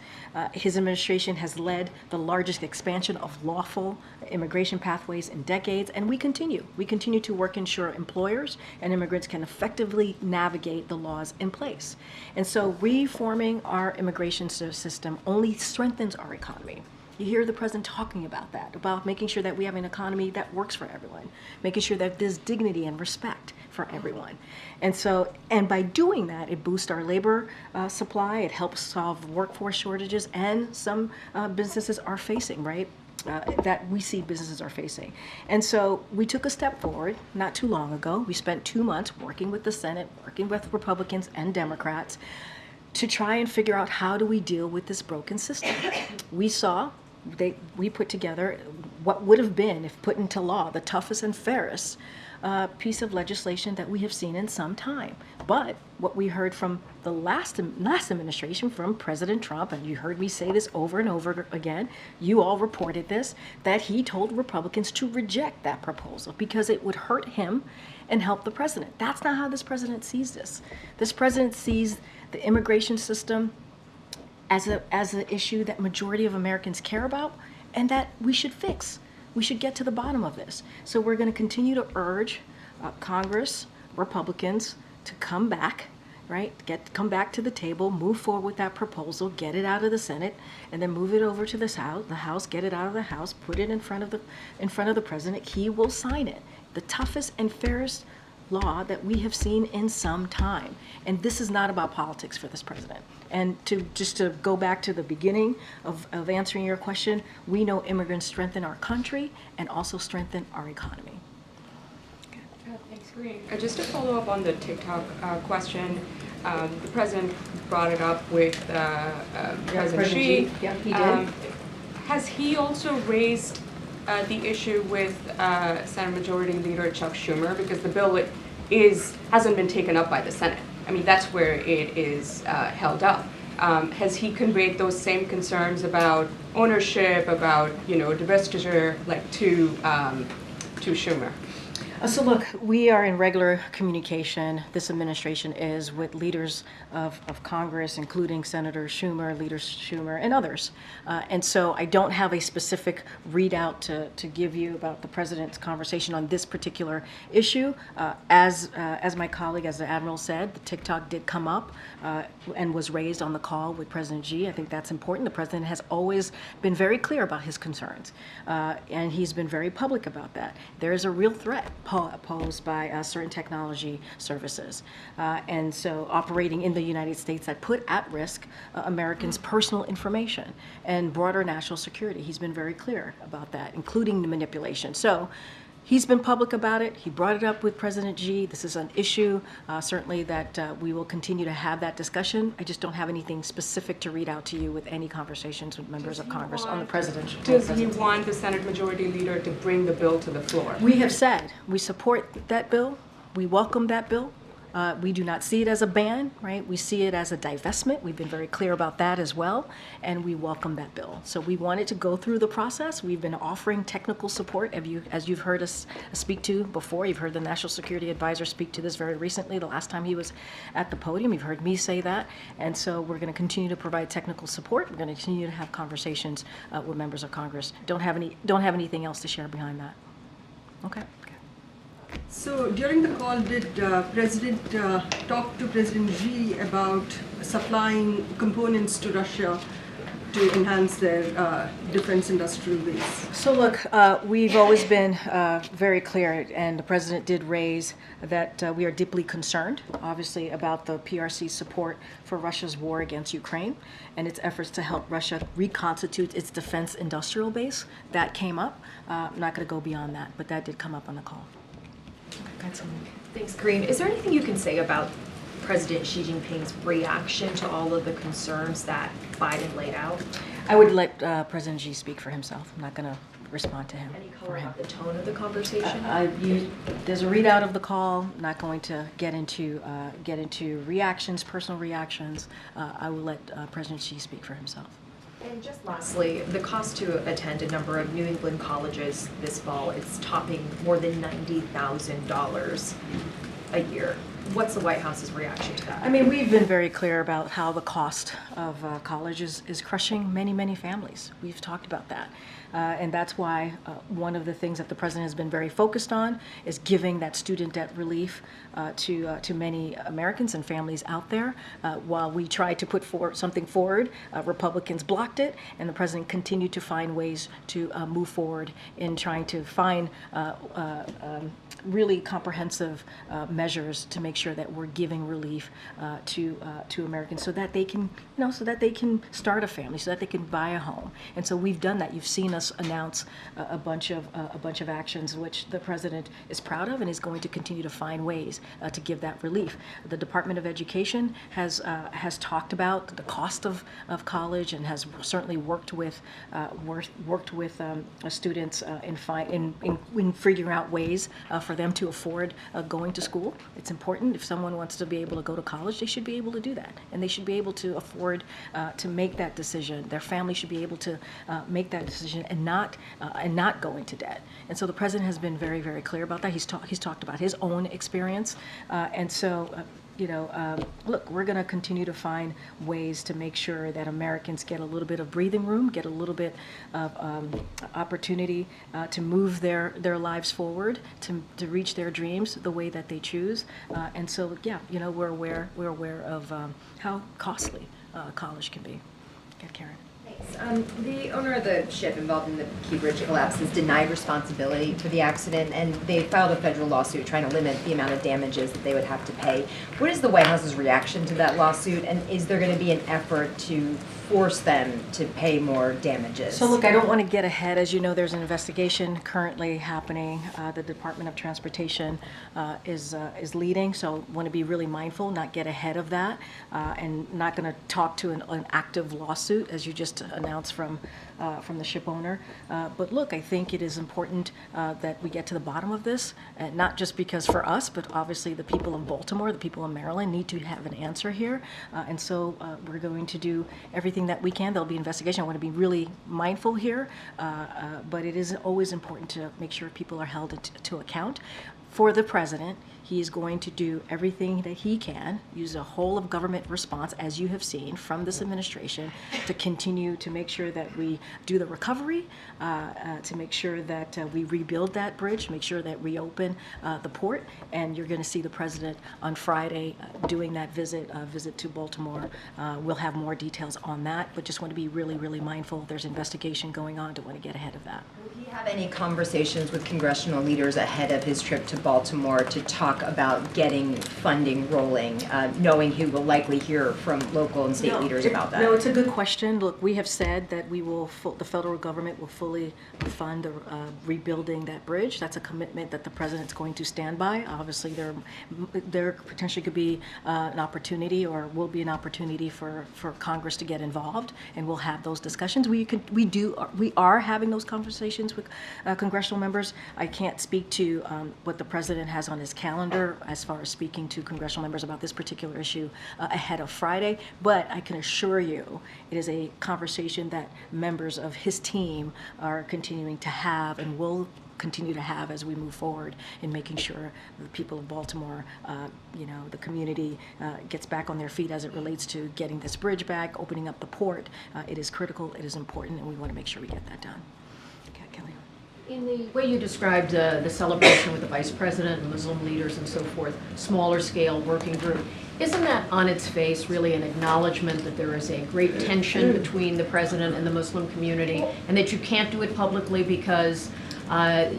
[SPEAKER 1] His administration has led the largest expansion of lawful immigration pathways in decades, and we continue to work to ensure employers and immigrants can effectively navigate the laws in place. And so reforming our immigration system only strengthens our economy. You hear the president talking about that, about making sure that we have an economy that works for everyone, making sure that there's dignity and respect for everyone. And by doing that, it boosts our labor supply, it helps solve workforce shortages, and some businesses are facing, right? That we see businesses are facing. And so we took a step forward not too long ago. We spent 2 months working with the Senate, working with Republicans and Democrats to try and figure out how do we deal with this broken system. We saw we put together what would have been, if put into law, the toughest and fairest piece of legislation that we have seen in some time. But what we heard from the last administration, from President Trump, and you heard me say this over and over again, you all reported this, that he told Republicans to reject that proposal because it would hurt him and help the president. That's not how this president sees this. This president sees the immigration system as an issue that majority of Americans care about and that we should fix. We should get to the bottom of this. So we're going to continue to urge Congress, Republicans, to come back, right? Come back to the table, move forward with that proposal, get it out of the Senate, and then move it over to the House, get it out of the House, put it in front of the president. He will sign it. The toughest and fairest law that we have seen in some time. And this is not about politics for this president. And just to go back to the beginning of answering your question, we know immigrants strengthen our country and also strengthen our economy.
[SPEAKER 8] Thanks, Karine. Just to follow up on the TikTok question, the president brought it up with President Xi.
[SPEAKER 1] Yeah, he did.
[SPEAKER 8] Has he also raised the issue with Senate Majority Leader Chuck Schumer? Because the bill hasn't been taken up by the Senate. I mean, that's where it is held up. Has he conveyed those same concerns about ownership, about divestiture, like to Schumer?
[SPEAKER 1] So look, we are in regular communication, this administration is, with leaders of Congress, including Senator Schumer, Leader Schumer, and others. And so I don't have a specific readout to give you about the president's conversation on this particular issue. As my colleague, as the Admiral said, the TikTok did come up and was raised on the call with President Xi. I think that's important. The president has always been very clear about his concerns, and he's been very public about that. There is a real threat posed by certain technology services. And so operating in the United States that put at risk Americans' personal information and broader national security. He's been very clear about that, including the manipulation. So he's been public about it. He brought it up with President Xi. This is an issue, certainly, that we will continue to have that discussion. I just don't have anything specific to read out to you with any conversations with members of Congress on the president.
[SPEAKER 8] Does he want the Senate Majority Leader to bring the bill to the floor?
[SPEAKER 1] We have said we support that bill. We welcome that bill. We do not see it as a ban, right? We see it as a divestment. We've been very clear about that as well, and we welcome that bill. So we want it to go through the process. We've been offering technical support, as you've heard us speak to before. You've heard the National Security Advisor speak to this very recently, the last time he was at the podium. You've heard me say that. And so we're going to continue to provide technical support. We're going to continue to have conversations with members of Congress. Don't have anything else to share behind that. Okay.
[SPEAKER 14] So during the call, did President talk to President Xi about supplying components to Russia to enhance their defense industrial base?
[SPEAKER 1] So look, we've always been very clear, and the president did raise that we are deeply concerned, obviously, about the PRC's support for Russia's war against Ukraine and its efforts to help Russia reconstitute its defense industrial base. That came up. I'm not going to go beyond that, but that did come up on the call.
[SPEAKER 5] Thanks, Karine. Is there anything you can say about President Xi Jinping's reaction to all of the concerns that Biden laid out?
[SPEAKER 1] I would let President Xi speak for himself. I'm not going to respond to him.
[SPEAKER 5] Any color about the tone of the conversation?
[SPEAKER 1] There's a readout of the call. I'm not going to get into reactions, personal reactions. I will let President Xi speak for himself.
[SPEAKER 5] And just lastly, the cost to attend a number of New England colleges this fall is topping more than $90,000 a year. What's the White House's reaction to that?
[SPEAKER 1] I mean, we've been very clear about how the cost of college is crushing many, many families. We've talked about that. And that's why one of the things that the president has been very focused on is giving that student debt relief to many Americans and families out there. While we tried to put something forward, Republicans blocked it, and the president continued to find ways to move forward in trying to find really comprehensive measures to make sure that we're giving relief to Americans so that they can, so that they can start a family, so that they can buy a home. And so we've done that. You've seen us announce a bunch of actions which the president is proud of and is going to continue to find ways to give that relief. The Department of Education has talked about the cost of college and has certainly worked with students in figuring out ways for them to afford going to school. It's important. If someone wants to be able to go to college, they should be able to do that, and they should be able to afford to make that decision. Their family should be able to make that decision and not go into debt. And so the president has been very, very clear about that. He's talked about his own experience, and so. Look, we're going to continue to find ways to make sure that Americans get a little bit of breathing room, get a little bit of opportunity to move their lives forward, to reach their dreams the way that they choose. And so, yeah, we're aware of how costly college can be. Yeah, Karen.
[SPEAKER 18] The owner of the ship involved in the Key Bridge collapse has denied responsibility for the accident, and they filed a federal lawsuit trying to limit the amount of damages that they would have to pay. What is the White House's reaction to that lawsuit, and is there going to be an effort to force them to pay more damages?
[SPEAKER 1] So look, I don't want to get ahead. As you know, there's an investigation currently happening. The Department of Transportation is leading, so I want to be really mindful, not get ahead of that, and not going to talk to an active lawsuit, as you just announced from the ship owner. But look, I think it is important that we get to the bottom of this, not just because for us, but obviously the people of Baltimore, the people of Maryland need to have an answer here. And so we're going to do everything that we can. There'll be investigation. I want to be really mindful here, but it is always important to make sure people are held to account. For the president, he is going to do everything that he can, use a whole of government response, as you have seen from this administration, to continue to make sure that we do the recovery, to make sure that we rebuild that bridge, make sure that we open the port. And you're going to see the president on Friday doing that visit to Baltimore. We'll have more details on that, but just want to be really, really mindful. There's investigation going on. Don't want to get ahead of that.
[SPEAKER 18] Will he have any conversations with congressional leaders ahead of his trip to Baltimore to talk about getting funding rolling, knowing he will likely hear from local and state leaders about that?
[SPEAKER 1] No, it's a good question. Look, we have said that the federal government will fully fund the rebuilding that bridge. That's a commitment that the president's going to stand by. Obviously, there potentially could be an opportunity, or will be an opportunity for Congress to get involved, and we'll have those discussions. We are having those conversations with congressional members. I can't speak to what the president has on his calendar as far as speaking to congressional members about this particular issue ahead of Friday, but I can assure you it is a conversation that members of his team are continuing to have and will continue to have as we move forward in making sure the people of Baltimore, the community gets back on their feet as it relates to getting this bridge back, opening up the port. It is critical, it is important, and we want to make sure we get that done. Okay, Kelly.
[SPEAKER 19] In the way you described the celebration with the vice president and Muslim leaders and so forth, smaller scale working group, isn't that on its face really an acknowledgement that there is a great tension between the president and the Muslim community, and that you can't do it publicly because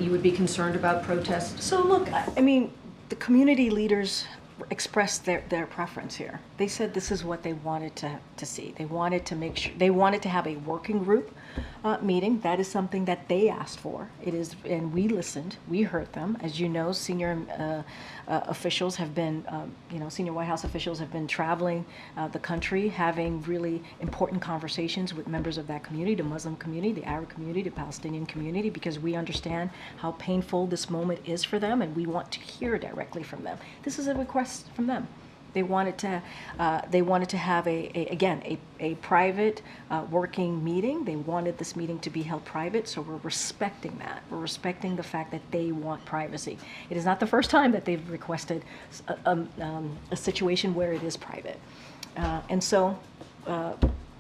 [SPEAKER 19] you would be concerned about protests?
[SPEAKER 1] So look, I mean, the community leaders expressed their preference here. They said this is what they wanted to see. They wanted to make sure, they wanted to have a working group meeting. That is something that they asked for. It is, and we listened, we heard them. As you know, senior officials have been, senior White House officials have been traveling the country, having really important conversations with members of that community, the Muslim community, the Arab community, the Palestinian community, because we understand how painful this moment is for them, and we want to hear directly from them. This is a request from them. They wanted to have a private working meeting. They wanted this meeting to be held private, so we're respecting that. We're respecting the fact that they want privacy. It is not the first time that they've requested a situation where it is private, and so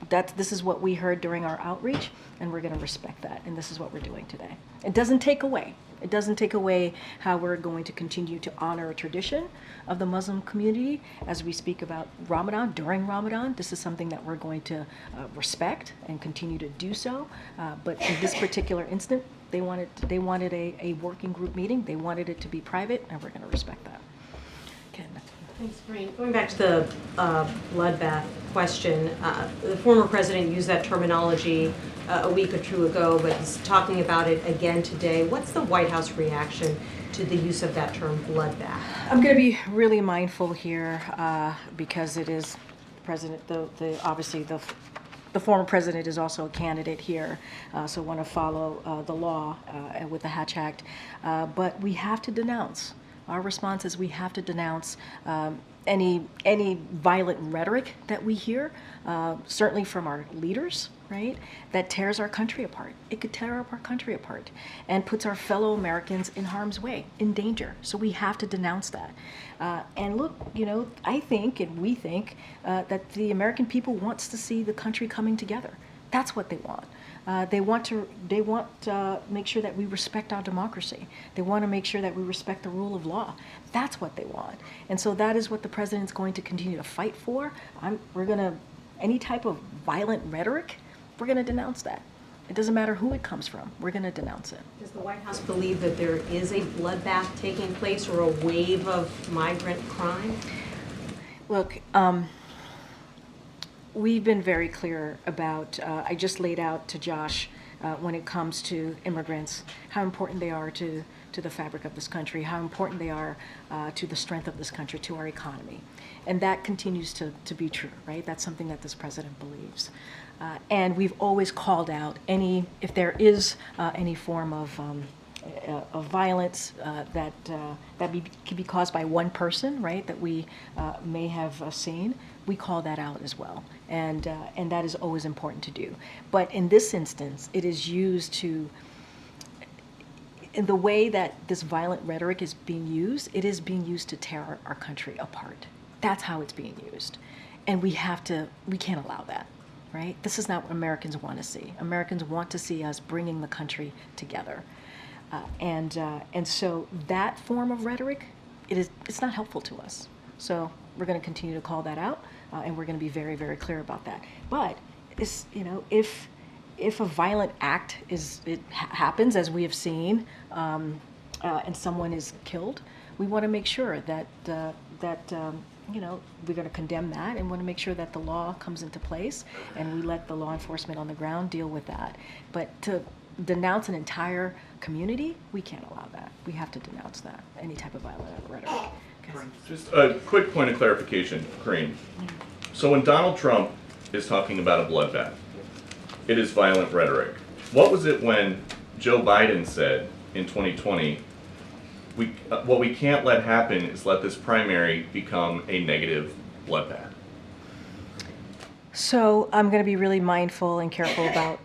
[SPEAKER 1] this is what we heard during our outreach, and we're going to respect that. And this is what we're doing today. It doesn't take away. It doesn't take away how we're going to continue to honor a tradition of the Muslim community as we speak about Ramadan, during Ramadan. This is something that we're going to respect and continue to do so. But in this particular instance, They wanted a working group meeting. They wanted it to be private, and we're going to respect that. Ken.
[SPEAKER 4] Thanks, Karine. Going back to the bloodbath question, the former president used that terminology a week or two ago, but he's talking about it again today. What's the White House reaction to the use of that term, bloodbath?
[SPEAKER 1] I'm going to be really mindful here because it is president. Obviously the former president is also a candidate here, so want to follow the law with the Hatch Act. But we have to denounce. Our response is we have to denounce any violent rhetoric that we hear, certainly from our leaders, right, that tears our country apart. It could tear up our country apart and puts our fellow Americans in harm's way, in danger. So we have to denounce that. And look, I think, and we think, that the American people wants to see the country coming together. That's what they want. They want to make sure that we respect our democracy. They want to make sure that we respect the rule of law. That's what they want. And so that is what the president's going to continue to fight for. Any type of violent rhetoric, we're going to denounce that. It doesn't matter who it comes from. We're going to denounce it.
[SPEAKER 4] Does the White House believe that there is a bloodbath taking place or a wave of migrant crime?
[SPEAKER 1] Look, we've been very clear about, I just laid out to Josh, when it comes to immigrants, how important they are to the fabric of this country, how important they are to the strength of this country, to our economy. And that continues to be true, right? That's something that this president believes. And we've always called out if there is any form of violence that could be caused by one person, right, that we may have seen, we call that out as well. And that is always important to do. But in this instance, it is used in the way that this violent rhetoric is being used, it is being used to tear our country apart. That's how it's being used. And we can't allow that, right? This is not what Americans want to see. Americans want to see us bringing the country together. And so that form of rhetoric, it's not helpful to us. So we're going to continue to call that out, and we're going to be very, very clear about that. But if a violent act happens, as we have seen, and someone is killed, we want to make sure that we're going to condemn that and want to make sure that the law comes into place and we let the law enforcement on the ground deal with that. But to denounce an entire community, we can't allow that. We have to denounce that, any type of violent rhetoric.
[SPEAKER 12] Just a quick point of clarification, Karine. So when Donald Trump is talking about a bloodbath, it is violent rhetoric. What was it when Joe Biden said in 2020, what we can't let happen is let this primary become a negative bloodbath?
[SPEAKER 1] So I'm going to be really mindful and careful about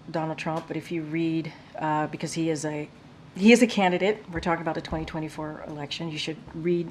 [SPEAKER 1] Donald Trump, but if you read, because he is a candidate, we're talking about the 2024 election, you should read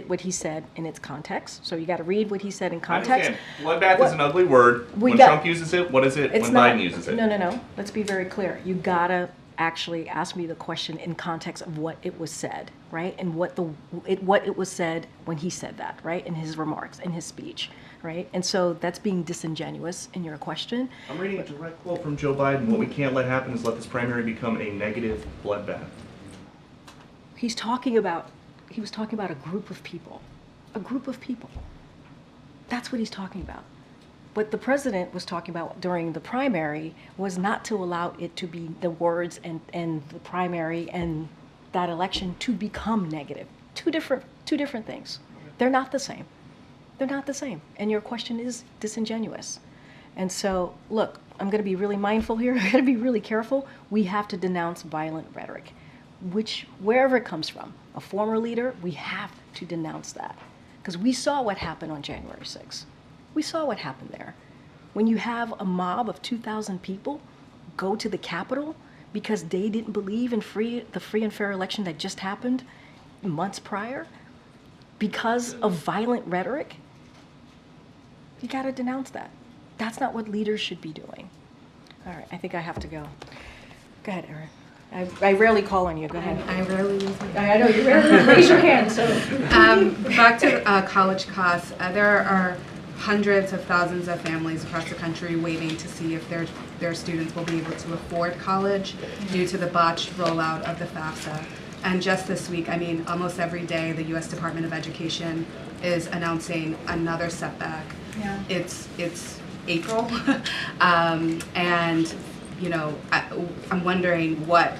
[SPEAKER 1] what he said in its context. So you got to read what he said in context.
[SPEAKER 12] Bloodbath is an ugly word. When Trump uses it, what is it when Biden uses it?
[SPEAKER 1] No. Let's be very clear. You got to actually ask me the question in context of what it was said, right? And what it was said when he said that, right? In his remarks, in his speech, right? And so that's being disingenuous in your question.
[SPEAKER 12] I'm reading a direct quote from Joe Biden. What we can't let happen is let this primary become a negative bloodbath.
[SPEAKER 1] He was talking about a group of people. A group of people. That's what he's talking about. What the president was talking about during the primary was not to allow it to be the words and the primary and that election to become negative. Two different things. They're not the same. They're not the same. And your question is disingenuous. And so, look, I'm going to be really mindful here. I'm going to be really careful. We have to denounce violent rhetoric, wherever it comes from. A former leader, we have to denounce that. Because we saw what happened on January 6th. We saw what happened there. When you have a mob of 2,000 people go to the Capitol because they didn't believe in the free and fair election that just happened months prior, because of violent rhetoric, you got to denounce that. That's not what leaders should be doing. All right, I think I have to go. Go ahead, Erin. I rarely call on you. Go ahead.
[SPEAKER 17] I rarely use my
[SPEAKER 1] I know you rarely raise your hand. So
[SPEAKER 17] back to college costs. There are
[SPEAKER 20] hundreds of thousands of families across the country waiting to see if their students will be able to afford college due to the botched rollout of the FAFSA. And just this week, I mean, almost every day, the U.S. Department of Education is announcing another setback.
[SPEAKER 13] Yeah.
[SPEAKER 20] It's April, and you know, I'm wondering what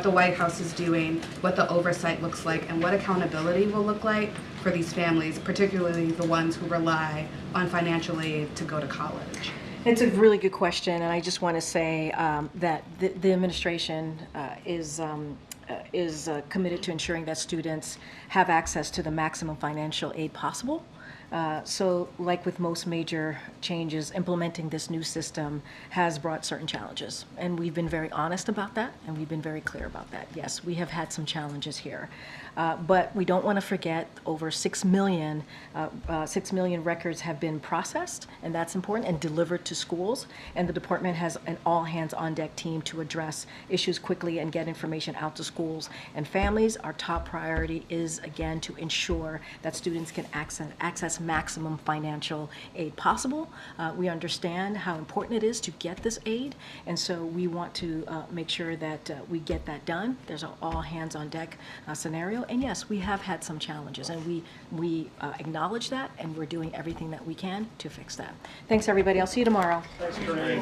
[SPEAKER 20] the White House is doing, what the oversight looks like, and what accountability will look like for these families, particularly the ones who rely on financial aid to go to college.
[SPEAKER 1] It's a really good question, and I just want to say that the administration is committed to ensuring that students have access to the maximum financial aid possible. So like with most major changes, implementing this new system has brought certain challenges. And we've been very honest about that, and we've been very clear about that. Yes, we have had some challenges here. But we don't want to forget over 6 million records have been processed, and that's important, and delivered to schools. And the department has an all-hands-on-deck team to address issues quickly and get information out to schools and families. Our top priority is, again, to ensure that students can access maximum financial aid possible. We understand how important it is to get this aid, and so we want to make sure that we get that done. There's an all-hands-on-deck scenario. And yes, we have had some challenges, and we acknowledge that, and we're doing everything that we can to fix that. Thanks, everybody. I'll see you tomorrow.
[SPEAKER 2] Thanks, Karine.